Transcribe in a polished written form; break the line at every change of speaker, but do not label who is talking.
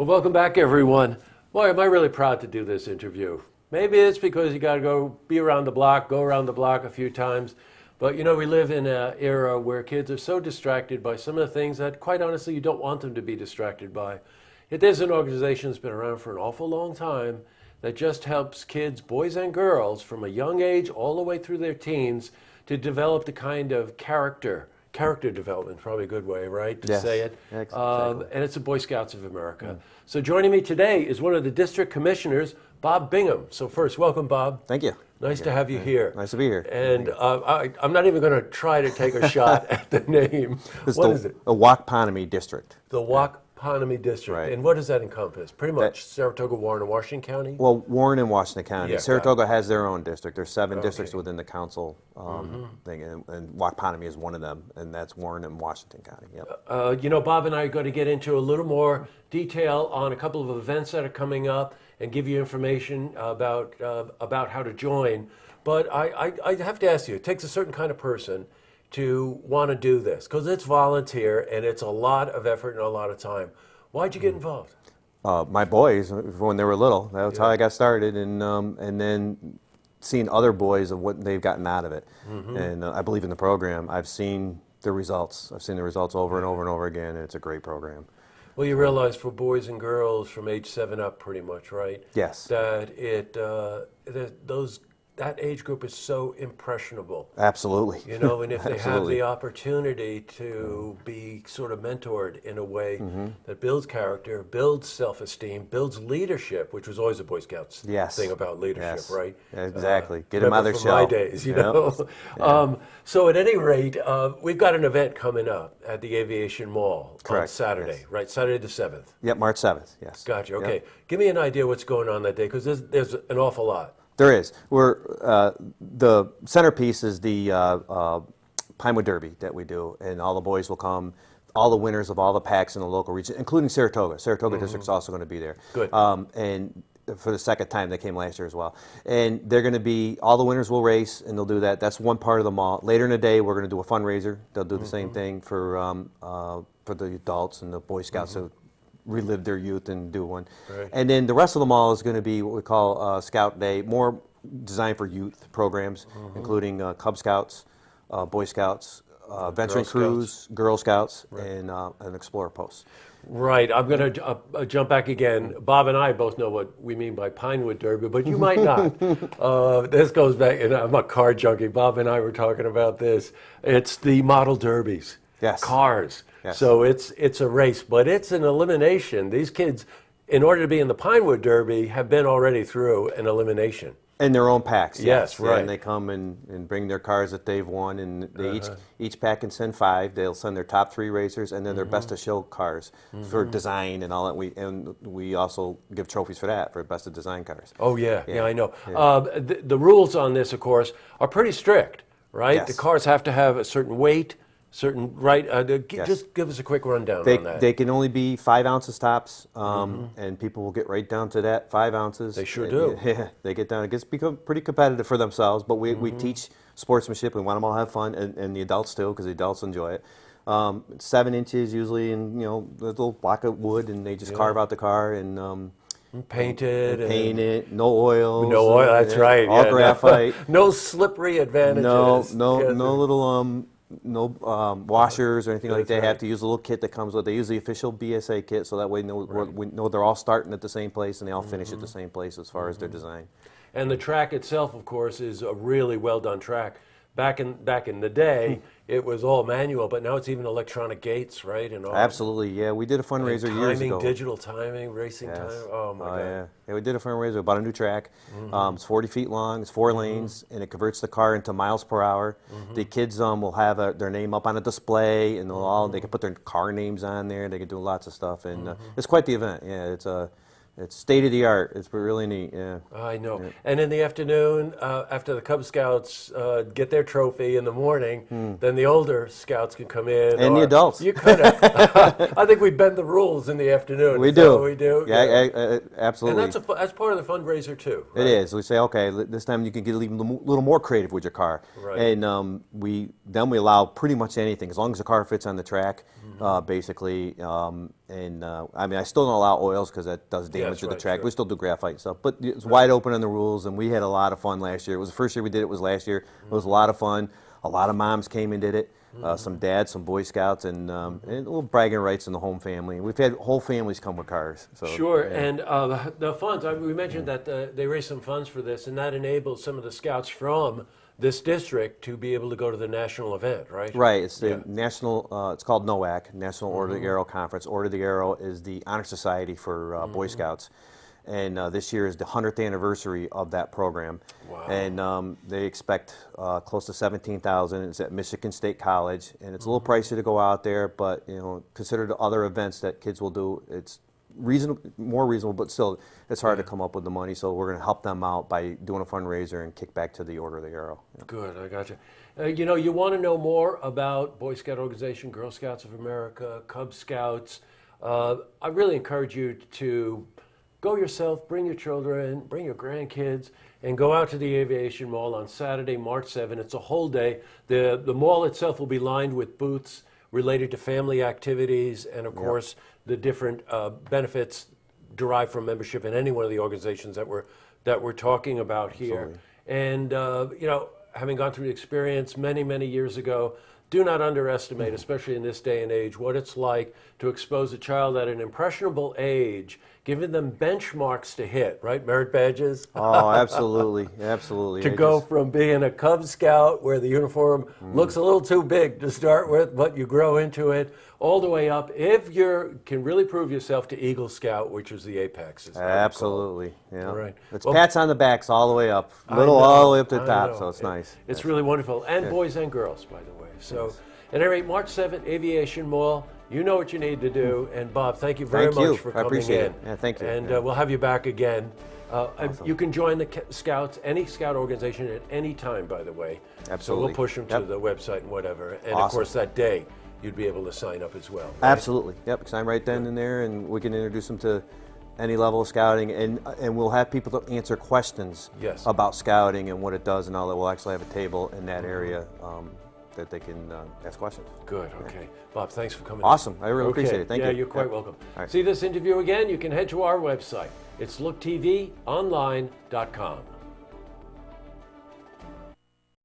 Well, welcome back, everyone. Boy, am I really proud to do this interview. Maybe it's because you got to go around the block a few times. But you know, we live in an era where kids are so distracted by some of the things that, quite honestly, you don't want them to be distracted by. Yet there's an organization that's been around for an awful long time that just helps kids, boys and girls, from a young age all the way through their teens to develop the kind of character development, probably a good way, right, to say it.
Exactly.
And it's the Boy Scouts of America. So joining me today is one of the district commissioners, Bob Bingham. So first, welcome, Bob.
Thank you.
Nice to have you here.
Nice to be here.
And I'm not even going to try to take a shot at the name. What is it?
The Waukponomy District.
The Waukponomy District.
Right.
And what does that encompass? Pretty much Saratoga, Warren, and Washington County?
Well, Warren and Washington County.
Yeah,
Saratoga has their own district. There's 7
Okay.
districts within the council thing, and Waukponomy is one of them, and that's Warren and Washington County. Yep.
You know, Bob and I are going to get into a little more detail on a couple of events that are coming up and give you information about how to join. But I have to ask you, it takes a certain kind of person to want to do this, because it's volunteer and it's a lot of effort and a lot of time. Why'd you get involved?
My boys, when they were little, that's how I got started, and then seeing other boys of what they've gotten out of it. And I believe in the program. I've seen the results. I've seen the results over and over and over again, and it's a great program.
Well, you realize for boys and girls from age 7 up, pretty much, right?
Yes.
That that age group is so impressionable.
Absolutely.
You know, and if they have
Absolutely.
the opportunity to be sort of mentored in a way that builds character, builds self-esteem, builds leadership, which was always a Boy Scouts
Yes.
thing about leadership,
Yes.
right?
Exactly. Get them out of their
Remember from my
shell.
days, you
Yep.
know. So at any rate, we've got an event coming up at the Aviation Mall on
Correct,
Saturday,
yes.
right? Saturday the 7th.
Yep, March 7th, yes.
Gotcha.
Yep.
Okay. Give me an idea what's going on that day, because there's an awful lot.
There is. The centerpiece is the Pinewood Derby that we do, and all the boys will come, all the winners of all the packs in the local region, including Saratoga. Saratoga District's also going to be there.
Good.
And for the second time, they came last year as well. And they're going to be, all the winners will race, and they'll do that. That's one part of the mall. Later in the day, we're going to do a fundraiser. They'll do the same thing for the adults and the Boy Scouts to relive their youth and do one.
Right.
And then the rest of the mall is going to be what we call Scout Day, more designed for youth programs, including Cub Scouts, Boy Scouts, Venturing Crews, Girl Scouts, and Explorer Posts.
Right. I'm going to jump back again. Bob and I both know what we mean by Pinewood Derby, but you might not. This goes back, and I'm a car junkie. Bob and I were talking about this. It's the model derbies.
Yes.
Cars.
Yes.
So it's a race, but it's an elimination. These kids, in order to be in the Pinewood Derby, have been already through an elimination.
In their own packs.
Yes,
Yeah,
right.
and they come and bring their cars that they've won, and they each pack can send 5. They'll send their top 3 racers, and then their best of show cars for design and all that. We also give trophies for that, for best of design cars.
Oh, yeah,
Yeah,
I know. The rules on this, of course, are pretty strict, right?
Yes.
The cars have to have a certain weight, right?
Yes.
Just give us a quick rundown on that.
They can only be 5 ounces tops, and people will get right down to that 5 ounces.
They sure do.
Yeah, they get down. It gets become pretty competitive for themselves, but we teach sportsmanship. We want them all to have fun, and the adults too, because the adults enjoy it. 7 inches usually, and a little block of wood, and they just carve out the car and
Painted.
paint it. No oil.
No oil, that's right.
All
yeah,
graphite.
No slippery advantages.
No
Yeah,
little washers or anything like
That's
that. They
right.
have to use a little kit that comes with. They use the official BSA kit, so that way we know they're all starting at the same place and they all finish at the same place as far as their design.
And the track itself, of course, is a really well done track. Back in the day, it was all manual, but now it's even electronic gates, right? And all.
Absolutely, yeah. We did a fundraiser
And
years
timing,
ago.
digital timing, racing
Yes.
time. Oh my God.
Yeah, we did a fundraiser about a new track. It's 40 feet long, it's 4 lanes, and it converts the car into miles per hour. The kids will have their name up on a display, and they can put their car names on there. They can do lots of stuff, and it's quite the event. Yeah, it's state of the art. It's really neat. Yeah.
I know. And in the afternoon, after the Cub Scouts get their trophy in the morning, then the older Scouts can come in.
And the
or
adults.
You kind of. I think we bend the rules in the afternoon.
We
Is that
do.
what we do.
Yeah, absolutely.
And that's part of the fundraiser too.
It is. We say, okay, this time you can get even a little more creative with your car,
Right.
and we allow pretty much anything as long as the car fits on the track, basically, and I mean, I still don't allow oils because that does damage
that's
to the
right,
track.
sure.
We still do graphite and stuff, but it's wide open on the rules, and we had a lot of fun last year. It was the first year we did it. Was last year. It was a lot of fun. A lot of moms came and did it. Some dads, some Boy Scouts, and a little bragging rights in the home family. We've had whole families come with cars. So,
Sure,
yeah.
and the funds, we mentioned that they raised some funds for this, and that enables some of the scouts from this district to be able to go to the national event, right?
Right, it's the
Yeah.
national. It's called NOAC, National Order of the Arrow Conference. Order of the Arrow is the honor society for Boy Scouts, and this year is the 100th anniversary of that program.
Wow.
And they expect close to 17,000. It's at Michigan State College, and it's a little pricey to go out there, but you know, consider the other events that kids will do. It's reasonable, more reasonable, but still, it's hard to come up with the money. So we're going to help them out by doing a fundraiser and kick back to the Order of the Arrow. Yeah.
Good, I got you. You know, you want to know more about Boy Scout organization, Girl Scouts of America, Cub Scouts. I really encourage you to go yourself, bring your children, bring your grandkids, and go out to the Aviation Mall on Saturday, March 7th. It's a whole day. The mall itself will be lined with booths related to family activities and, of course, the different benefits derived from membership in any one of the organizations that we're talking about here.
Absolutely.
And, you know, having gone through the experience many, many years ago, do not underestimate, especially in this day and age, what it's like to expose a child at an impressionable age, giving them benchmarks to hit, right? Merit badges.
Oh, absolutely, absolutely.
To go from being a Cub Scout where the uniform looks a little too big to start with, but you grow into it, all the way up, if you can really prove yourself, to Eagle Scout, which is the apex. Is how we call it.
Absolutely, yeah.
All right.
It's
Well,
pats on the backs all the way up,
I
little
know,
all the way up to the
I
top,
know.
so it's nice.
It's really wonderful, and boys and girls, by the way. So, at any rate, March 7th, Aviation Mall. You know what you need to do. And Bob, thank you very
Thank you.
much for
I
coming
appreciate
in.
it. Yeah, thank you.
And
Yeah.
we'll have you back again.
Awesome.
You can join the Scouts, any Scout organization at any time, by the way. So
Absolutely.
we'll push them to
Yep.
the website and whatever. And of
Awesome.
course, that day, you'd be able to sign up as well. Right?
Absolutely, yep, because I'm right then and there, and we can introduce them to any level of scouting, and we'll have people to answer questions
Yes.
about scouting and what it does and all that. We'll actually have a table in that area that they can ask questions.
Good, okay. Bob, thanks for coming
Awesome.
in.
I really appreciate it. Thank
yeah,
you.
you're quite
Yep.
welcome.
All right.
See this interview again? You can head to our website. It's looktvonline.com.